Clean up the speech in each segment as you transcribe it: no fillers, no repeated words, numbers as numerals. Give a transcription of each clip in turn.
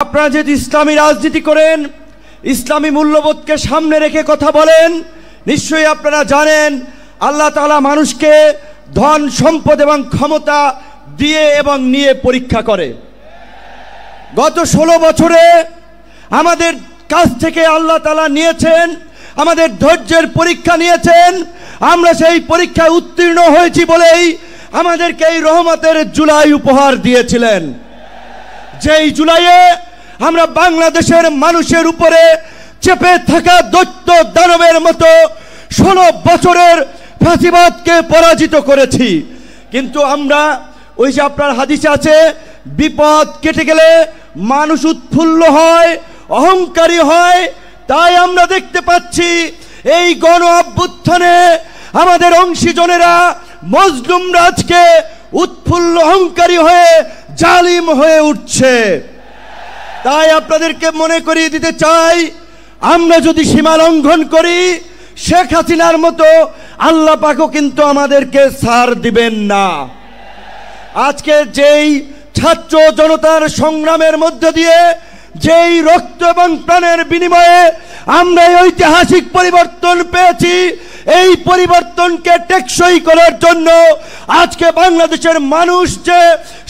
আপনারা যদি ইসলামী রাজনীতি করেন, ইসলামী মূল্যবোধকে সামনে রেখে কথা বলেন, নিশ্চয়ই আপনারা জানেন আল্লাহ তাআলা মানুষকে ধন সম্পদ এবং ক্ষমতা দিয়ে এবং নিয়ে পরীক্ষা করে। গত 16 বছরে আমাদের কাছ থেকে আল্লাহ তাআলা নিয়েছেন, আমাদের ধৈর্যের পরীক্ষা নিয়েছেন। আমরা সেই পরীক্ষায় উত্তীর্ণ হয়েছি বলেই আমাদেরকে এই রহমতের জুলাই উপহার দিয়েছিলেন। যেই জুলাইয়ে আমরা বাংলাদেশের মানুষের উপরে চেপে থাকা দৈত্য দানবের মতো 16 বছরের ফাঁসিবাদকে পরাজিত করেছি। কিন্তু আমরা ওই যে আপনার হাদিসে আছে, বিপদ কেটে গেলে মানুষ উৎফুল্ল হয়, অহংকারী হয়। তাই আমরা দেখতে পাচ্ছি এই গণ অভ্যুত্থানে আমাদের অংশীজনেরা মজলুম রাজকে উৎফুল্ল অহংকারী হয়ে জালিম হয়ে উঠছে। তাই আপনাদেরকে মনে করিয়ে দিতে চাই, আমরা যদি সীমা লঙ্ঘন করি, শেখ হাসিনার মতো আল্লাহ পাকও কিন্তু আমাদেরকে ছাড় দিবেন না। আজকে যেই ছাত্র জনতার সংগ্রামের মধ্য দিয়ে, যেই রক্ত এবং প্রাণের বিনিময়ে আমরা এই ঐতিহাসিক পরিবর্তন পেয়েছি, এই পরিবর্তনকে টেকসই করার জন্য আজকে বাংলাদেশের মানুষ যে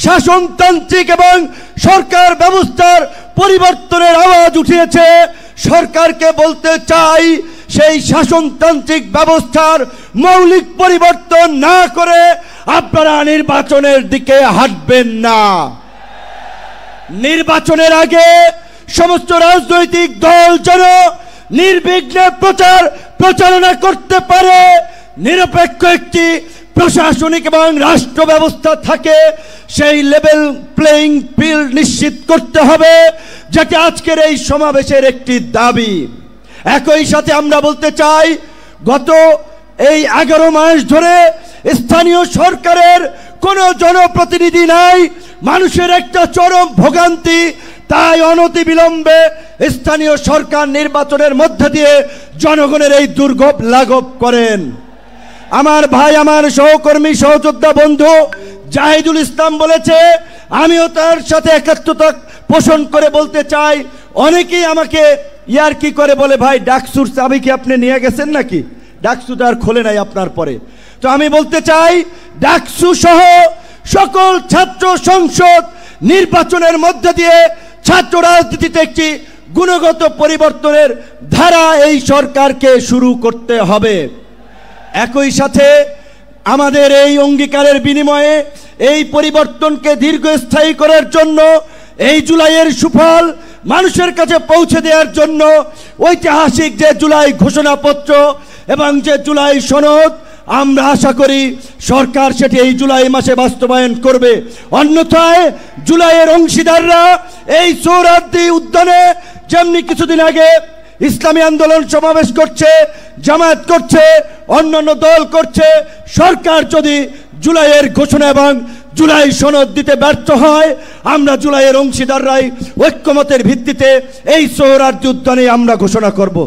শাসনতান্ত্রিক এবং সরকার ব্যবস্থার পরিবর্তনের আওয়াজ উঠিয়েছে, সরকারকে বলতে চাই সেই শাসনতান্ত্রিক ব্যবস্থার মৌলিক পরিবর্তন না করে আপনারা নির্বাচনের দিকে হাঁটবেন না। নির্বাচনের আগে সমস্ত রাজনৈতিক দল যেন নির্বিঘ্নে প্রচারণা করতে পারে, নিরপেক্ষ একটি প্রশাসনিক এবং রাষ্ট্র ব্যবস্থা থাকে, সেই লেভেল প্লেইং ফিল্ড নিশ্চিত করতে হবে, যেটা আজকের এই সমাবেশের একটি দাবি। একই সাথে আমরা বলতে চাই, গত এই 11 মাস ধরে স্থানীয় সরকারের কোনো জনপ্রতিনিধি নাই, মানুষের একটা চরম ভোগান্তি। তাই অনতিবিলম্বে স্থানীয় সরকার নির্বাচনের মধ্য দিয়ে জনগণের এই দুর্ভোগ লাঘব করেন। আমার ভাই, আমার সহকর্মী, সহযোদ্ধা বন্ধু জাহিদুল ইসলাম বলেছে, আমিও তার সাথে একাত্মতা পোষণ করে বলতে চাই। অনেকেই আমাকে ইয়ার্কি করে বলে, ভাই ডাকসুর চাবি কি আপনি নিয়ে গেছেন নাকি? ডাকসু তো আর খোলে নাই আপনার পরে। তো আমি বলতে চাই, ডাকসু সহ সকল ছাত্র সংসদ নির্বাচনের মধ্য দিয়ে ছাত্র রাজনীতিতে একটি গুণগত পরিবর্তনের ধারা এই সরকারকে শুরু করতে হবে। একই সাথে আমাদের এই অঙ্গীকারের বিনিময়ে এই পরিবর্তনকে দীর্ঘস্থায়ী করার জন্য, এই জুলাইয়ের সুফল মানুষের কাছে পৌঁছে দেওয়ার জন্য ঐতিহাসিক যে জুলাই ঘোষণাপত্র এবং যে জুলাই সনদ, আমরা আশা করি সরকার সেটি এই জুলাই মাসে বাস্তবায়ন করবে। অন্যথায় জুলাইয়ের অংশীদাররা এই সোহরাওয়ার্দী উদ্যানে যেমনি কিছুদিন আগে ইসলামী আন্দোলন সমাবেশ করছে, জামায়াত করছে, অন্যান্য দল করছে, সরকার যদি জুলাইয়ের ঘোষণা এবং জুলাই সনদ দিতে ব্যর্থ হয়, আমরা জুলাইয়ের অংশীদাররাই ঐক্যমতের ভিত্তিতে এই সোহরাওয়ার্দী উদ্যানে আমরা ঘোষণা করব।